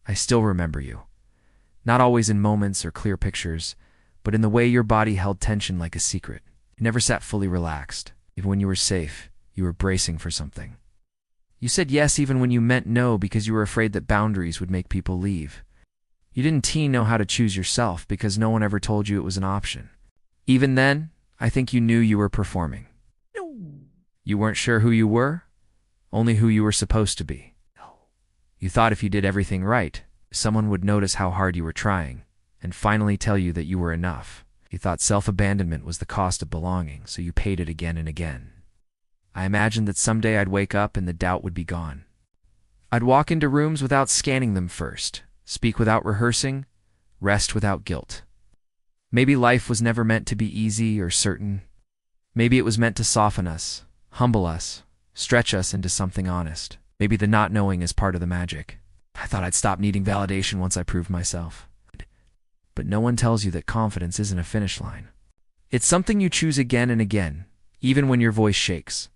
I still remember you. Not always in moments or clear pictures, but in the way your body held tension like a secret. You never sat fully relaxed. Even when you were safe, you were bracing for something. You said yes even when you meant no because you were afraid that boundaries would make people leave. You didn't know how to choose yourself because no one ever told you it was an option. Even then, I think you knew you were performing. You weren't sure who you were, only who you were supposed to be. You thought if you did everything right, someone would notice how hard you were trying and finally tell you that you were enough. You thought self-abandonment was the cost of belonging, so you paid it again and again. I imagined that someday I'd wake up and the doubt would be gone. I'd walk into rooms without scanning them first, speak without rehearsing, rest without guilt. Maybe life was never meant to be easy or certain. Maybe it was meant to soften us, humble us, stretch us into something honest. Maybe the not knowing is part of the magic. I thought I'd stop needing validation once I proved myself. But no one tells you that confidence isn't a finish line. It's something you choose again and again, even when your voice shakes.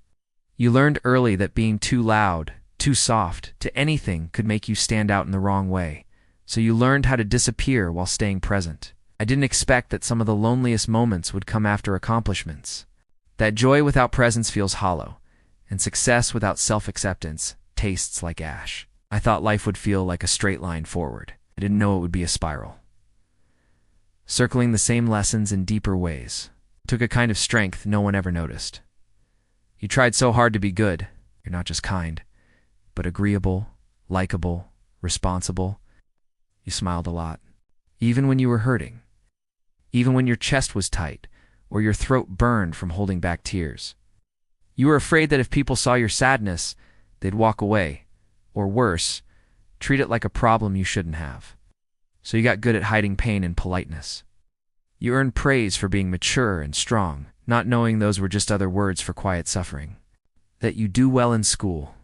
You learned early that being too loud, too soft, to anything could make you stand out in the wrong way. So you learned how to disappear while staying present. I didn't expect that some of the loneliest moments would come after accomplishments. That joy without presence feels hollow, and success without self-acceptance tastes like ash. I thought life would feel like a straight line forward. I didn't know it would be a spiral. Circling the same lessons in deeper ways. It took a kind of strength no one ever noticed. You tried so hard to be good. You're not just kind, but agreeable, likable, responsible. You smiled a lot, even when you were hurting. Even when your chest was tight, or your throat burned from holding back tears. You were afraid that if people saw your sadness, they'd walk away, or worse, treat it like a problem you shouldn't have. So you got good at hiding pain in politeness. You earned praise for being mature and strong, not knowing those were just other words for quiet suffering. That you do well in school,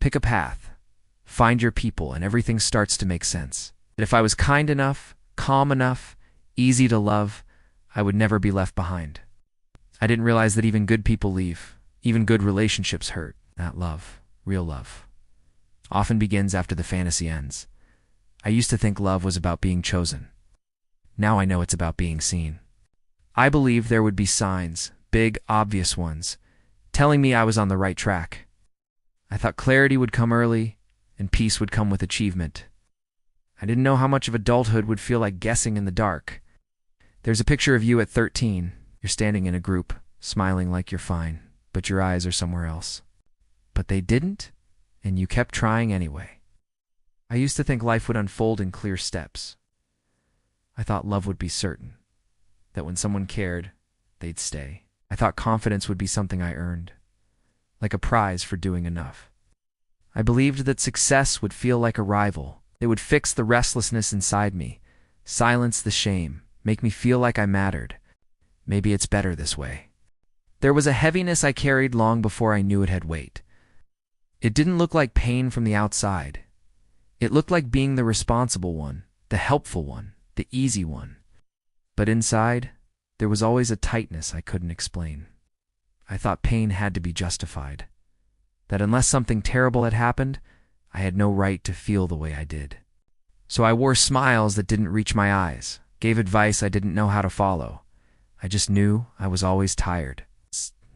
pick a path, find your people, and everything starts to make sense. That if I was kind enough, calm enough, easy to love, I would never be left behind. I didn't realize that even good people leave. Even good relationships hurt. That love, real love, often begins after the fantasy ends. I used to think love was about being chosen. Now I know it's about being seen. I believed there would be signs, big, obvious ones, telling me I was on the right track. I thought clarity would come early, and peace would come with achievement. I didn't know how much of adulthood would feel like guessing in the dark. There's a picture of you at 13. You're standing in a group, smiling like you're fine, but your eyes are somewhere else. But they didn't, and you kept trying anyway. I used to think life would unfold in clear steps. I thought love would be certain, that when someone cared, they'd stay. I thought confidence would be something I earned, like a prize for doing enough. I believed that success would feel like a rival. It would fix the restlessness inside me, silence the shame, make me feel like I mattered. Maybe it's better this way. There was a heaviness I carried long before I knew it had weight. It didn't look like pain from the outside. It looked like being the responsible one, the helpful one, the easy one. But inside, there was always a tightness I couldn't explain. I thought pain had to be justified. That unless something terrible had happened, I had no right to feel the way I did. So I wore smiles that didn't reach my eyes, gave advice I didn't know how to follow. I just knew I was always tired.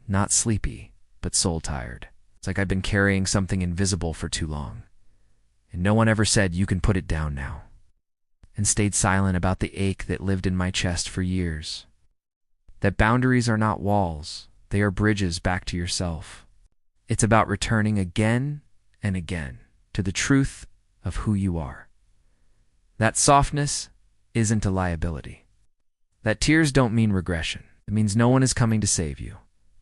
Not sleepy, but soul tired. It's like I'd been carrying something invisible for too long. And no one ever said, "You can put it down now," and stayed silent about the ache that lived in my chest for years. That boundaries are not walls, they are bridges back to yourself. It's about returning again and again to the truth of who you are. That softness isn't a liability. That tears don't mean regression. It means no one is coming to save you.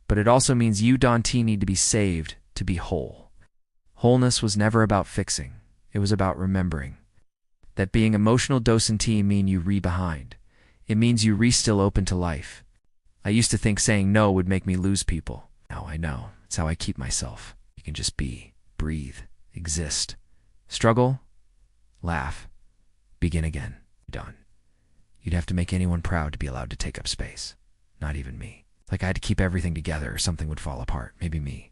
But it also means you, Dante, need to be saved to be whole. Wholeness was never about fixing. It was about remembering. That being emotional docentee mean you behind. It means you still open to life. I used to think saying no would make me lose people. Now I know. It's how I keep myself. You can just be, breathe, exist. Struggle, laugh, begin again. Done. You'd have to make anyone proud to be allowed to take up space. Not even me. Like I had to keep everything together or something would fall apart. Maybe me.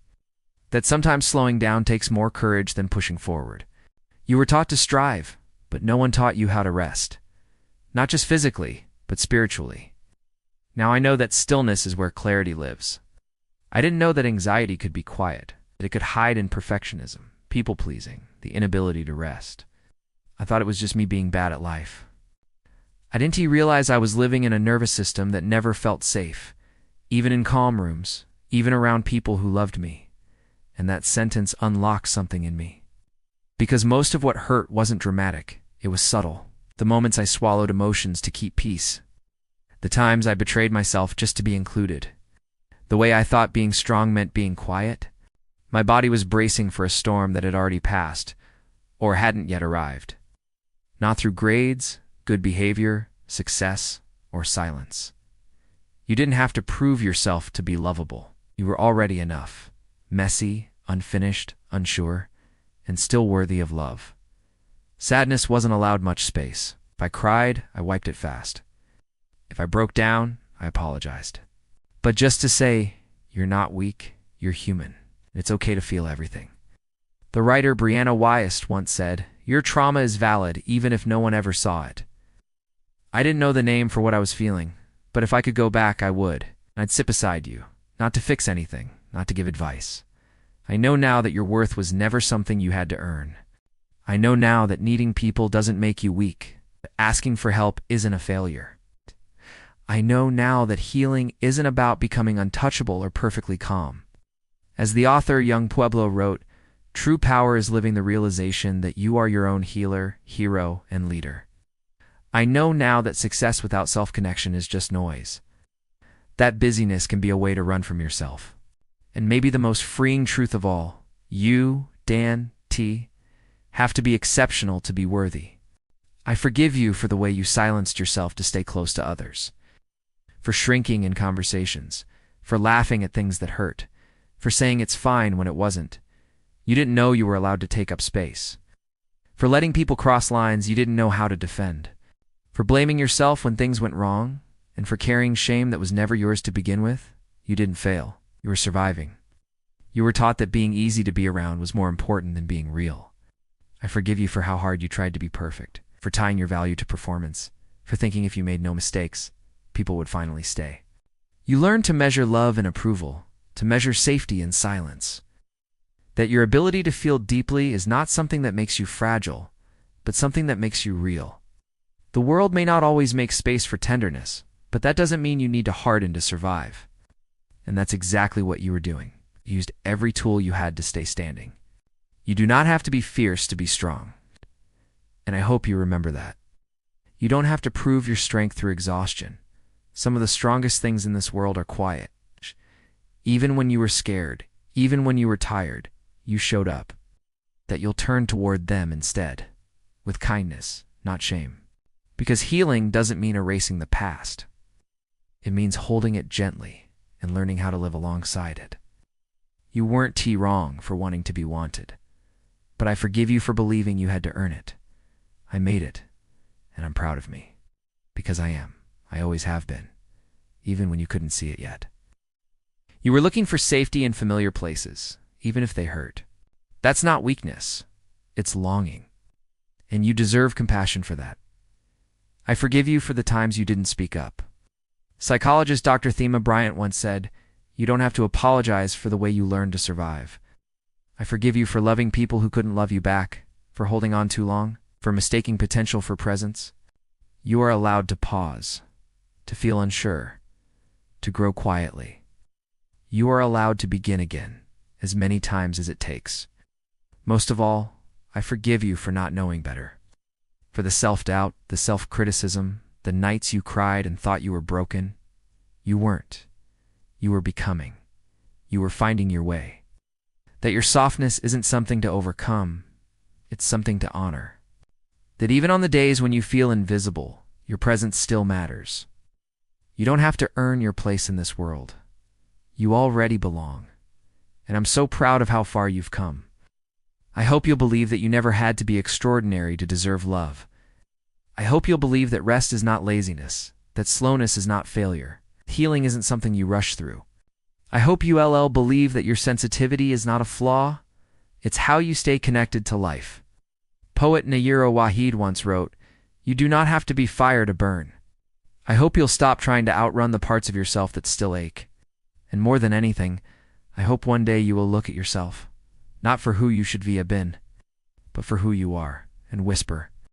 That sometimes slowing down takes more courage than pushing forward. You were taught to strive, but no one taught you how to rest. Not just physically, but spiritually. Now I know that stillness is where clarity lives. I didn't know that anxiety could be quiet, that it could hide in perfectionism, people-pleasing, the inability to rest. I thought it was just me being bad at life. I didn't realize I was living in a nervous system that never felt safe, even in calm rooms, even around people who loved me. And that sentence unlocked something in me. Because most of what hurt wasn't dramatic, it was subtle. The moments I swallowed emotions to keep peace. The times I betrayed myself just to be included. The way I thought being strong meant being quiet. My body was bracing for a storm that had already passed, or hadn't yet arrived. Not through grades, good behavior, success, or silence. You didn't have to prove yourself to be lovable. You were already enough. Messy, unfinished, unsure, and still worthy of love. Sadness wasn't allowed much space. If I cried, I wiped it fast. If I broke down, I apologized. But just to say, you're not weak, you're human. It's okay to feel everything. The writer Brianna Wyest once said, "Your trauma is valid even if no one ever saw it." I didn't know the name for what I was feeling, but if I could go back, I would. I'd sit beside you, not to fix anything, not to give advice. I know now that your worth was never something you had to earn. I know now that needing people doesn't make you weak, that asking for help isn't a failure. I know now that healing isn't about becoming untouchable or perfectly calm. As the author Young Pueblo wrote, true power is living the realization that you are your own healer, hero, and leader. I know now that success without self-connection is just noise. That busyness can be a way to run from yourself. And maybe the most freeing truth of all, you, Dan, T, have to be exceptional to be worthy. I forgive you for the way you silenced yourself to stay close to others. For shrinking in conversations, for laughing at things that hurt, for saying it's fine when it wasn't. You didn't know you were allowed to take up space. For letting people cross lines you didn't know how to defend. For blaming yourself when things went wrong, and for carrying shame that was never yours to begin with. You didn't fail. You were surviving. You were taught that being easy to be around was more important than being real. I forgive you for how hard you tried to be perfect, for tying your value to performance, for thinking if you made no mistakes, people would finally stay. You learned to measure love and approval, to measure safety in silence. That your ability to feel deeply is not something that makes you fragile, but something that makes you real. The world may not always make space for tenderness, but that doesn't mean you need to harden to survive. And that's exactly what you were doing. You used every tool you had to stay standing. You do not have to be fierce to be strong. And I hope you remember that. You don't have to prove your strength through exhaustion. Some of the strongest things in this world are quiet. Even when you were scared, even when you were tired, you showed up. That you'll turn toward them instead, with kindness, not shame. Because healing doesn't mean erasing the past. It means holding it gently and learning how to live alongside it. You weren't wrong for wanting to be wanted, but I forgive you for believing you had to earn it. I made it, and I'm proud of me. Because I am. I always have been, even when you couldn't see it yet. You were looking for safety in familiar places, even if they hurt. That's not weakness. It's longing. And you deserve compassion for that. I forgive you for the times you didn't speak up. Psychologist Dr. Thema Bryant once said, "You don't have to apologize for the way you learned to survive." I forgive you for loving people who couldn't love you back, for holding on too long, for mistaking potential for presence. You are allowed to pause, to feel unsure, to grow quietly. You are allowed to begin again, as many times as it takes. Most of all, I forgive you for not knowing better. For the self-doubt, the self-criticism, the nights you cried and thought you were broken. You weren't. You were becoming. You were finding your way. That your softness isn't something to overcome, it's something to honor. That even on the days when you feel invisible, your presence still matters. You don't have to earn your place in this world. You already belong. And I'm so proud of how far you've come. I hope you'll believe that you never had to be extraordinary to deserve love. I hope you'll believe that rest is not laziness, that slowness is not failure. Healing isn't something you rush through. I hope you'll believe that your sensitivity is not a flaw. It's how you stay connected to life. Poet Nayiro Wahid once wrote, "You do not have to be fire to burn." I hope you'll stop trying to outrun the parts of yourself that still ache. And more than anything, I hope one day you will look at yourself, not for who you should be a been, but for who you are, and whisper,